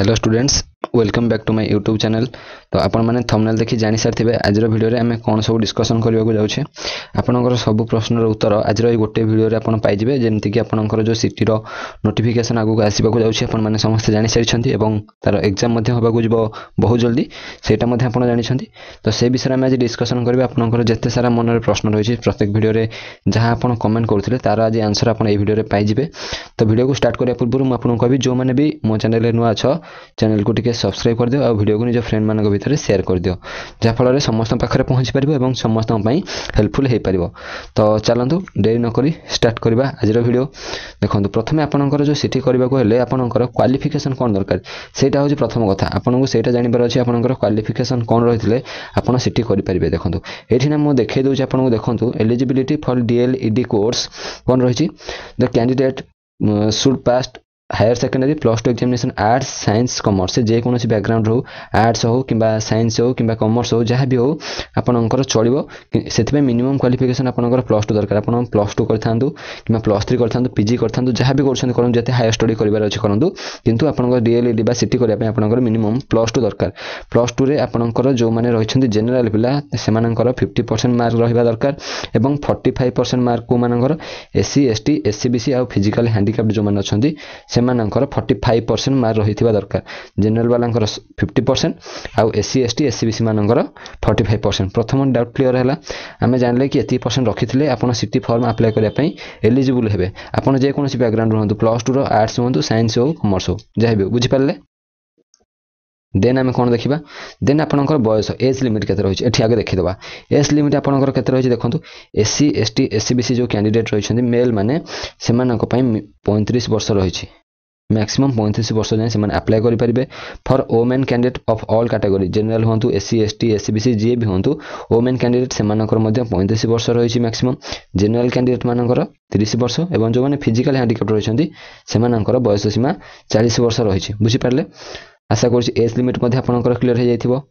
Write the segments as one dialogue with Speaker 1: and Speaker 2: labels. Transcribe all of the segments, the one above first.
Speaker 1: Hello students welcome back to my YouTube channel. तो आपण मैंने थंबनेल देखि जानि सारथिबे आज वीडियो रे आमे कोन सब डिस्कशन करबा को जाउछे। आपनकर सब प्रश्नर उत्तर आज गोटे वीडियो रे आपण पाइजिबे, जेमति कि आपनकर जो सिटी रो नोटिफिकेशन आगु को आसीबा को जाउछे। आपण माने समस्त जानि सारिछंती एवं तार एग्जाम मध्ये होबा को जिवो बहुत जल्दी, सेटा मध्ये आपण जानिछंती। तो से विषय में आज डिस्कशन करबे। आपनकर जत्ते सारा मन रे प्रश्न रहिछि प्रत्येक वीडियो रे जहां आपण कमेंट करथिले तार आज आंसर आपण ए वीडियो रे पाइजिबे। तो वीडियो को स्टार्ट करिया पूर्व मु आपन कहबी जो माने भी मो चैनल रे नुआ छ चैनल को टिके सब्सक्राइब कर दियो और वीडियो को निज फ्रेंड मानक भितर शेयर कर दियो, जा फल रे समस्त पाखरे पहुंची परिबो एवं समस्त पई हेल्पफुल हे परिबो। तो चलंतु देरी न करी स्टार्ट करबा आज रो वीडियो। देखंतु प्रथमे आपनकर जो सिटी करबा को हेले आपनकर क्वालिफिकेशन कोन दरकार सेटा होची प्रथम कथा। आपनको सेटा जानि पर अछि आपनकर क्वालिफिकेशन कोन रहितले आपण सिटी करि परिबे। देखंतु एठी ना मो देखे दोछि आपनको। देखंतु eligibility for DEl Ed course कोन रहिछि। The candidate should pass higher secondary plus two examination arts science commerce जे कोनोसी बैकग्राउंड हो, आर्ट्स हो किबा साइंस हो किबा कॉमर्स हो जहां भी हो आपनकर चलिबो। सेथिबे मिनिमम क्वालिफिकेशन आपनकर प्लस टू दरकार। आपण प्लस टू करथांदु किबा प्लस थ्री करथांदु, पीजी करथांदु, जहां भी करछन करन जते हायर स्टडी करिवार अछि करंदु, किंतु आपनकर डीएलईडी बा सिटी करिया पे आपनकर मिनिमम प्लस टू दरकार। प्लस टू रे आपनकर जो माने रहिछन्ती जनरल पिला सेमानकर 50% मार्क रहिबा दरकार एवं 45% मार्क को मानकर एससी एसटी एससीबीसी आ फिजिकल हैंडिकैप्ड जो माने अछन्ती सेमानकर 45% मार्क रहिथिबा दरकार। जनरल वालांकर 50% आ एससी एसटी एससीबीसी मानकर 45%। प्रथम डाउट क्लियर हैला। आमे जानले कि 80% रखिथिले आपण सिटी फॉर्म अप्लाई करिया पई एलिजिबल हेबे। आपण जे कोनोसी बैकग्राउंड रहंतु, प्लस टू रो आर्ट्स होंतु, साइंस हो, कॉमर्स हो, जहा भी बुझि पारले। देन आमे कोन देखिबा। देन आपनकर बयस एज लिमिट केते रहिछि एठी आगे देखि दबा। एज लिमिट आपनकर केते रहिछि देखंतु। एससी एसटी एससीबीसी जो कैंडिडेट रहिछन्ती मेल माने सेमानक पई 35 वर्ष रहिछि। मैक्सिमम 35 वर्ष जाए से अप्लाई करि परिबे। For women candidate of all category general होंतु, एससी एसटी एससीबीसी जे भी होंतु, वोमेन कैंडिडेट सेमानकर मध्ये 35 वर्ष रहिछि मैक्सिमम। जनरल कैंडिडेट मानकर 30 वर्ष एवं जो माने फिजिकल हैंडिकैप्ड रहिछन्ती सेमानकर बयस सीमा 40 वर्ष रहिछि। बुझि पारले। आशा करछि एज लिमिट मध्ये आपनकर क्लियर हे जाइथिबो।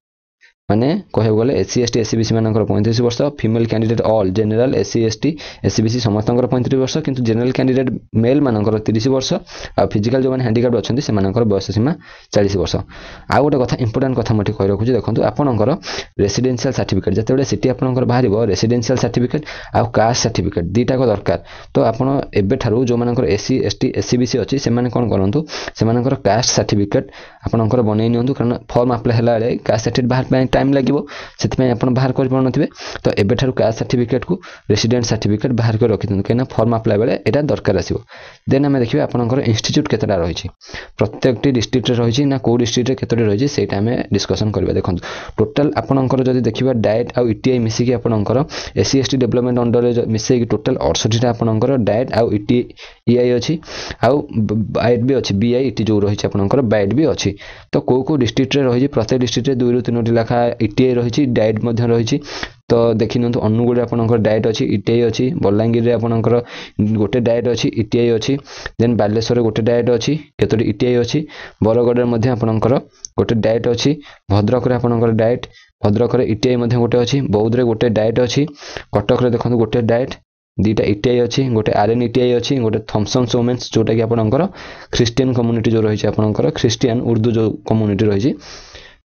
Speaker 1: माने कहे गले एससी एसटी एससीबीसी मानकर 35 वर्ष, female candidate all general SC ST SEBC समस्तंकर 35 वर्ष, किंतु जनरल कैंडिडेट मेल मानकर 30 वर्ष आ फिजिकल जो माने हैंडिकैप्ड अछन्ती से मानकर बयस सीमा 40 वर्ष। आ गोटे कथा इंपोर्टेंट कथा मटे कहि रखुछि। देखंतु आपनकर रेसिडेंशियल सर्टिफिकेट जतेबेले सिटी आपनकर बाहरिबो रेसिडेंशियल सर्टिफिकेट आ कास्ट सर्टिफिकेट दीटा को दरकार। तो आपण एबे थारु जो मानकर एससी एसटी एससीबीसी अछि से माने कोन करंतु, से मानकर कास्ट सर्टिफिकेट आपनकर बनै नियंतु, कारण फॉर्म अप्लाई हला रे कास्ट सर्टिफिकेट बाहर पे टाइम लागिवो, सेतमे आपण बाहर कर पाउनथिबे। तो एबे थारु कास्ट सर्टिफिकेट को रेसिडेंट सर्टिफिकेट बाहर कर रखिथु, केना फॉर्म अप्लाई बेले एटा दरकार आसीबो। देन हमें देखिबे आपनकर इंस्टीट्यूट केतरा रहिछि, प्रत्येकटी डिस्ट्रिक्ट रे रहिछि ना को डिस्ट्रिक्ट रे केतोटी रहिछि सेटा हमें डिस्कशन करबे। देखंतु टोटल आपनकर जदि देखिबा डाइट आ ईटीआई मिसी कि आपनकर एससी एसटी डेवलपमेंट अंडर रे मिसे कि टोटल 68 टा आपनकर डाइट आ ईटीआई अछि, आ बाइट भी अछि, बीआईटी जो रहिछि आपनकर बाइट भी अछि। तो को डिस्ट्रिक्ट रे रहिछि, प्रत्येक डिस्ट्रिक्ट रे 2 ରୁ 3ଟି लाखा ईटीआई रहिछि, डाइट मध्ये रहिछि। तो देखि नंतु अनुगुड़ आपनकर डाइट अछि, ईटीआई अछि, बलांगीर रे आपनकर गोटे डाइट अछि, ईटीआई अछि। देन बालेश्वर रे गोटे डाइट अछि, केतोटी ईटीआई अछि। बरगड़ रे मध्ये आपनकर गोटे डाइट अछि। भद्रक रे आपनकर डाइट, भद्रक रे ईटीआई मध्ये गोटे अछि। बौद्ध रे गोटे डाइट अछि। कटक रे देखंतु गोटे डाइट, दीटा ईटीआई अछि, गोटे आरएन ईटीआई अछि, गोटे थॉमसन वोमेन्स जोटा कि आपनकर क्रिश्चियन कम्युनिटी जो रहिछि, आपनकर क्रिश्चियन उर्दू जो कम्युनिटी रहिछि,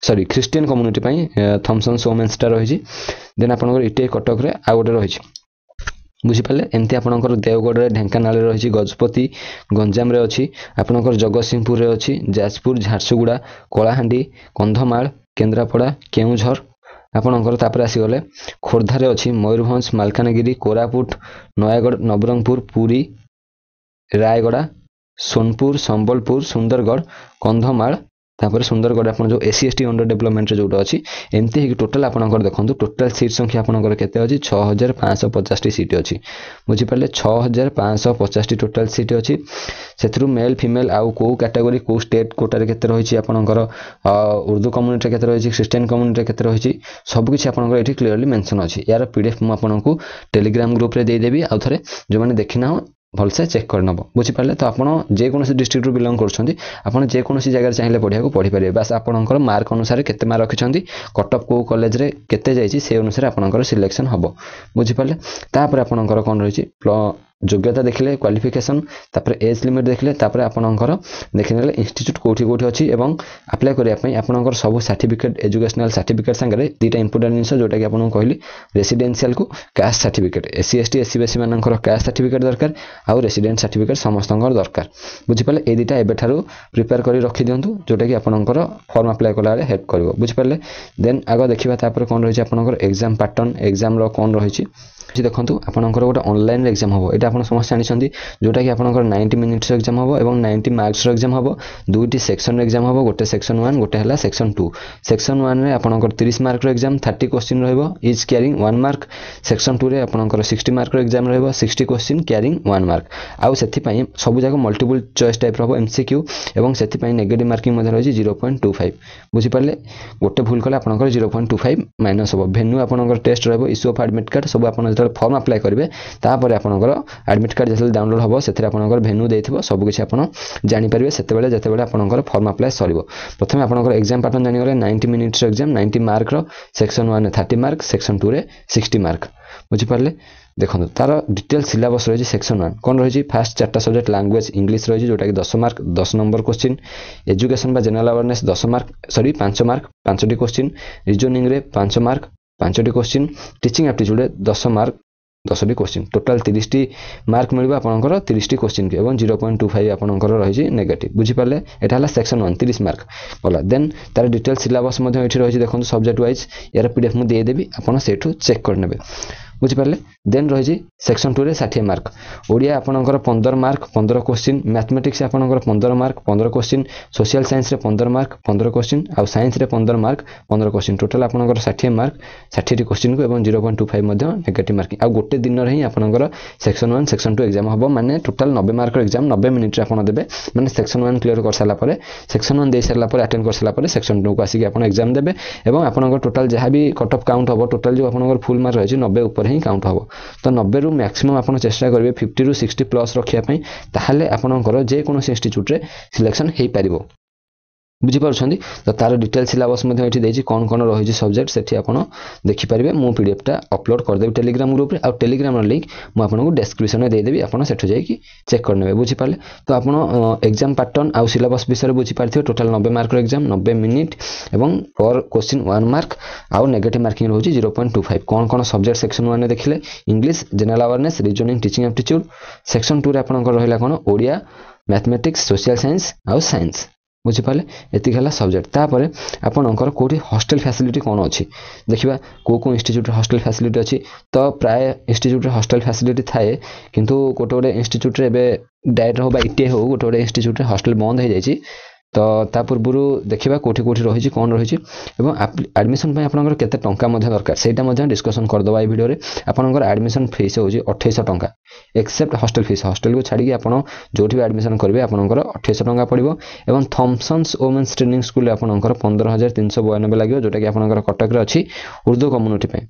Speaker 1: सॉरी क्रिश्चियन कम्युनिटी पई थॉमसन वोमेन्स टा रहिछि। देन आपनकर ईटीआई कटक रे आ गोटे रहिछि। बुझि पाले। एमती आपनकर देवगढ़ रे, ढेंकानाल रे रहिछि, गजपति गंजाम रे अछि, आपनकर जगतसिंहपुर रे अछि, जाजपुर झारसुगुड़ा कलाहांडी कंधमाल केंद्रापड़ा केउझर आपनकर तापर आसी गले खोर्धा रे अछि, मयूरभंज मालकानगिरी कोरापुट नयागढ़ नवरंगपुर पुरी रायगड़ा सोनपुर संबलपुर सुंदरगढ़ कंधमाल तापर सुंदरगढ़ आपन जो एससी एसटी अंडर डेवलपमेंट रे जोटा अछि। एमती हे टोटल आपनकर देखंतु टोटल सीट संख्या आपनकर केते अछि 6550 टी सीट अछि। बुझि पाले 6550 टी टोटल सीट अछि। सेथरु मेल फीमेल आउ को कैटेगरी को स्टेट कोटा रे केते रहिछि आपनकर उर्दू कम्युनिटी केते रहिछि, क्रिश्चियन कम्युनिटी केते रहिछि, सब किछि आपनकर एठी क्लियरली मेंशन अछि। यार पीडीएफ मु आपनकु टेलीग्राम ग्रुप रे दे देबी। आ थरे जो माने देखिना हो भलसे चेक कर नबो। बुझि पाले। तो आपण जे कोनोसी डिस्ट्रिक्ट रो बिलोंग करछन्ती, आपण जे कोनोसी जगह रे चाहिले पढिया को पढि परिबे। बस आपनकर मार्क अनुसार केते मार्क रखिछन्ती, कट ऑफ को कॉलेज रे केते जाईछि से अनुसार आपनकर सिलेक्शन हबो। बुझि पाले। तापर आपनकर कोन रहिछि योग्यता देखिले क्वालिफिकेशन तापर एज लिमिट देखिले तापर आपनकर देखिनेले इंस्टीट्यूट कोठी कोठी अछि एवं अप्लाई करिया पई आपनकर सब सर्टिफिकेट एजुकेशनल सर्टिफिकेट संगे दीटा इंपोर्टेंट जिंस जोटा कि आपन कहली रेसिडेंशियल को caste certificate SC ST SC BC मानकर कास्ट सर्टिफिकेट दरकार आ रेसिडेंट सर्टिफिकेट समस्तंकर दरकार बुझि पाले ए दीटा एबे थारु प्रिपेयर करी रखि दियंतु जोटा कि आपनकर फॉर्म अप्लाई कला हेल्प करबो बुझि पाले देन आगो देखिबा तापर कोन रहिछि आपनकर एग्जाम पैटर्न एग्जाम रो कोन रहिछि देखंतु आपनकर गोटे ऑनलाइन एग्जाम होबो एटा आपन समस्त जानिछंती जोटा कि आपनकर 90 मिनिट्स एग्जाम होबो एवं 90 मार्क्स एग्जाम होबो दुईटी सेक्शन एग्जाम होबो गोटे सेक्शन 1 गोटे हला सेक्शन 2 सेक्शन 1 रे आपनकर 30 मार्क रो एग्जाम 30 क्वेश्चन रहबो इज कैरिंग 1 मार्क सेक्शन 2 रे आपनकर 60 मार्क रो एग्जाम रहबो 60 क्वेश्चन कैरिंग 1 मार्क आउ सेथि पई सब जाको मल्टीपल चॉइस टाइप रहबो एमसीक्यू एवं सेथि पई नेगेटिव मार्किंग मध्ये रहिछि 0.25 बुझि पाले गोटे भूल कले आपनकर 0.25 माइनस होबो वेन्यू आपनकर टेस्ट रहबो इश्यू ऑफ एडमिट कार्ड सब आपन फॉर्म अप्लाई करेंगे तापर आपनकर एडमिट कार्ड जैसे डाउनलोड हम से भेन्यू देथिबो सब किछि आपन जानि परिबे सेतेबेले जेतेबेले आपनकर फॉर्म अप्लाई सरिबो प्रथम आपनकर एग्जाम पैटर्न जानि गले 90 मिनिट्स एग्जाम 90 मार्क रो सेक्शन 1 30 मार्क सेक्शन 2 रे 60 मार्क बुझि पारले देखो तार डिटेल सिलेबस रही सेक्शन 1 कौन रही फास्ट 4टा सब्जेक्ट लैंग्वेज इंग्लिश रही जोटा कि 10 मार्क 10 नंबर क्वेश्चन एजुकेशन बा general awareness 10 mark sorry 5 mark 5टी क्वेश्चन रीजनिंग रे 5 मार्क 5टी क्वेश्चन टीचिंग एप्टीट्यूड रे 10 मार्क 10टी क्वेश्चन टोटल 30टी मार्क मिलबा आपनकर 30टी क्वेश्चन के एवं 0.25 आपनकर रही नेगेटिव बुझि पाले एटा हला सेक्शन 1 30 मार्क बोला देन तार डिटेल सिलेबस मध्ये एठी रही देखो सब्जेक्ट वाइज यार पीडीएफ मु दे देबी आपन सेठू चेक कर नेबे बुझि पाले देन रही सेक्शन 2 रे 60 मार्क ओडिया आपनकर 15 मार्क 15 क्वेश्चन मैथमेटिक्स आपनकर 15 मार्क 15 क्वेश्चन सोशल साइंस रे 15 मार्क 15 क्वेश्चन आ साइंस रे 15 मार्क 15 क्वेश्चन टोटल आपनकर 60 मार्क 60 टी क्वेश्चन को एवं 0.25 मध्ये नेगेटिव मार्किंग आ गोटे दिन रे ही आपनकर सेक्शन 1 सेक्शन 2 एग्जाम हबो माने टोटल 90 मार्क एग्जाम 90 मिनिट रे आपन देबे माने सेक्शन 1 क्लियर कर साला परे सेक्शन 1 दे साला परे अटेंड कर साला परे सेक्शन 2 को आसी के आपन एग्जाम देबे एवं आपनकर टोटल जहा भी कट ऑफ काउंट हबो टोटल जो आपनकर फुल मार्क रही 90 ऊपर ही काउंट हबो तो 90 रु मैक्सिमम आपन चेष्टा करिवे 50 रु 60 प्लस रखिया पई ताहाले आपनकर जे कोनो इंस्टीट्यूट रे सिलेक्शन हेई परिबो बुझी पारछंदी तो तार डिटेल सिलेबस मध्ये एठी देछि कोन कोन रही सब्जेक्ट सेठी आपन देखि परिबे मु पीडीएफ टा अपलोड कर देबी टेलीग्राम ग्रुप रे आ टेलीग्राम लिंक मु आपन को डिस्क्रिप्शन में दे देबी आपन सेठो जाई कि चेक कर नेबे बुझी पाले तो आपन एग्जाम पैटर्न आ सिलेबस विषय रे बुझी पारथियो टोटल 90 मार्क एग्जाम 90 मिनिट एवं पर क्वेश्चन 1 मार्क आ नेगेटिव मार्किंग रहउची 0.25 कोन कोन सब्जेक्ट सेक्शन 1 ने देखिले English general awareness reasoning teaching aptitude section 2 रे आपन को रहिला कोन ओडिया मैथमेटिक्स सोशल साइंस आ साइंस बुझी पाले एति हला सब्जेक्ट तापर आपनकर कोठी हॉस्टल फैसिलिटी कोन अछि देखिबा को इंस्टीट्यूट हॉस्टल फैसिलिटी अछि तो प्राय इंस्टीट्यूट हॉस्टल फैसिलिटी थाए किंतु कोटोडे इंस्टीट्यूट रे बे डायरेक्ट हो बा इटे हो कोटोडे इंस्टीट्यूट रे हॉस्टल बंद हो जायछि तो ता पूर्व देखिबा कोठी कोठी रही कोन रही एवं एडमिशन पय आपनकर केते टंका मध्ये दरकार सेटा मध्ये डिस्कशन कर दबा ए वीडियो रे आपनकर एडमिशन फीस होजी 2800 टंका एक्सेप्ट हॉस्टल फीस हॉस्टल को छाडी आपन जोठी भी एडमिशन करबे आपनकर 2800 टंका पड़िबो एवं थॉमसन्स वुमेन्स ट्रेनिंग स्कूल आपनकर 15392 लागियो जोटा कि आपनकर कटक रे अछि उर्दू कम्युनिटी पय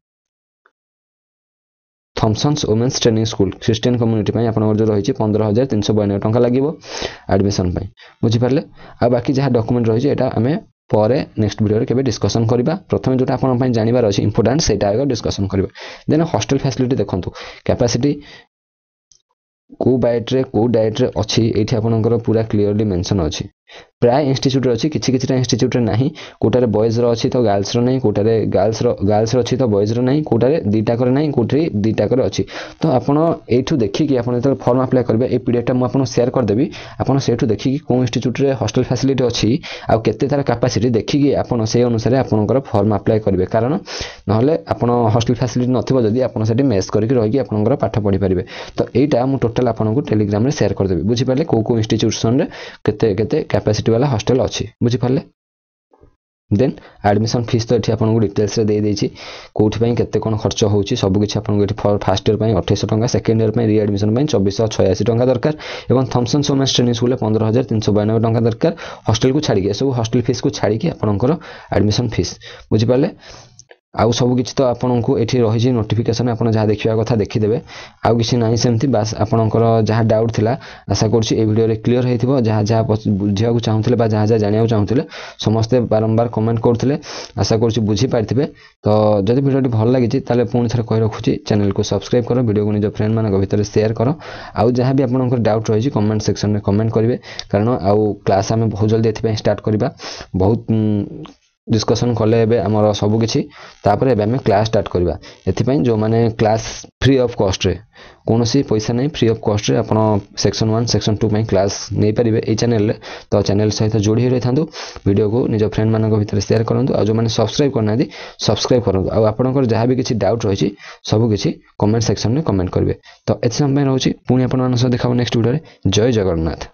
Speaker 1: Thomson's women's training school Christian community पय आपनकर जो रही 15392 टंका लागिवो एडमिशन पय बुझी परले आ बाकी जहा डॉक्यूमेंट रही एटा हमें परे नेक्स्ट वीडियो रे केबे डिस्कशन करिबा प्रथम जोटा आपन पय जानिबार अछि इंपोर्टेंट सेटा आगे डिस्कशन करिबा देन हॉस्टल फैसिलिटी देखंतु कैपेसिटी को बाइट रे को डाइट रे अछि एठी आपनकर पूरा क्लियरली मेंशन अछि प्राय इंस्टीट्यूट अछि किछि किछि इंस्टीट्यूट रे नाही कोटारे बॉयज रो अछि तो गर्ल्स रो नाही कोटारे गर्ल्स रो अछि तो बॉयज रो नाही कोटारे दीटा करे नाही कोठरी दीटा करे अछि तो आपण एठु देखि कि आपण जब फॉर्म अप्लाई करबे ए पीडीएफ टा म आपण शेयर कर देबी आपण सेठु देखि कि को इंस्टीट्यूट रे हॉस्टल फैसिलिटी अछि आ केते तार कैपेसिटी देखि कि आपण से अनुसार आपनकर फॉर्म अप्लाई करबे कारण नहले आपण हॉस्टल फैसिलिटी नथिबो जदी आपण सेठी मेस करके रहि कि आपनकर पाठ पढी परिबे तो एटा मु टोटल आपन को टेलीग्राम रे शेयर कर देबी बुझी पाले को इंस्टीट्यूशन रे केते केते कैपेसिटी वाला हॉस्टल अछि बुझी पाले देन एडमिशन फीस तो एठी आपन को डिटेल्स रे दे देछि कोठी पय केते कोन खर्च होउची सब किछि आपन को एठी फर्स्ट ईयर पय 2800 टंका सेकंड ईयर पय री एडमिशन पय 2486 टंका दरकार एवं थॉमसन वुमेन्स ट्रेनिंग स्कूल 15392 टंका दरकार हॉस्टल को छाडी के सब हॉस्टल फीस को छाडी के आपनकर एडमिशन फीस बुझी पाले आउ सब किसी तो आपको ये रही नोटिफिकेशन आप जहाँ देखा कथा देखीदे आउ कि ना सेमती बास आपंकर जहाँ डाउट थिला आशा करुँच भिडियो क्लीयर हो जहाँ जहाँ बुझा चाहूले जहाँ जहाँ जाना चाहूले समस्ते बारंबार कमेंट करते आशा करुँच बुझीपारे तो जब भिडियो भल लगी पुणी थे कही रखुच्छी चैनल को सब्सक्राइब कर वीडियो को निज फ्रेंड मान भर शेयर कर आउ जहाँ भी आपंकर डाउट रही कमेंट सेक्शन में कमेंट करेंगे कारण आउ क्लास आम बहुत जल्दी ये स्टार्ट करवा बहुत डिस्कसन कले आमर सबकि आम क्लास स्टार्ट करवा एपाई जो मैंने क्लास फ्री ऑफ कॉस्ट रे कौन सी पैसा नहीं फ्री ऑफ कॉस्ट रे आप सेक्शन 1 सेक्शन 2 में क्लास नहीं पारे ये चैनल तो चैनल सहित जोड़ी रही था वीडियो को निज फ्रेंड मान भर शेयर करूँ और जो मैंने सब्सक्राइब करना सब्सक्राइब करूँ आपंकर जहाँ भी किसी डाउट रही सबकि कमेंट सेक्शन में कमेंट करेंगे तो एत समय रोचे पुणी आप देखा नेक्स्ट वीडियो जय जगन्नाथ।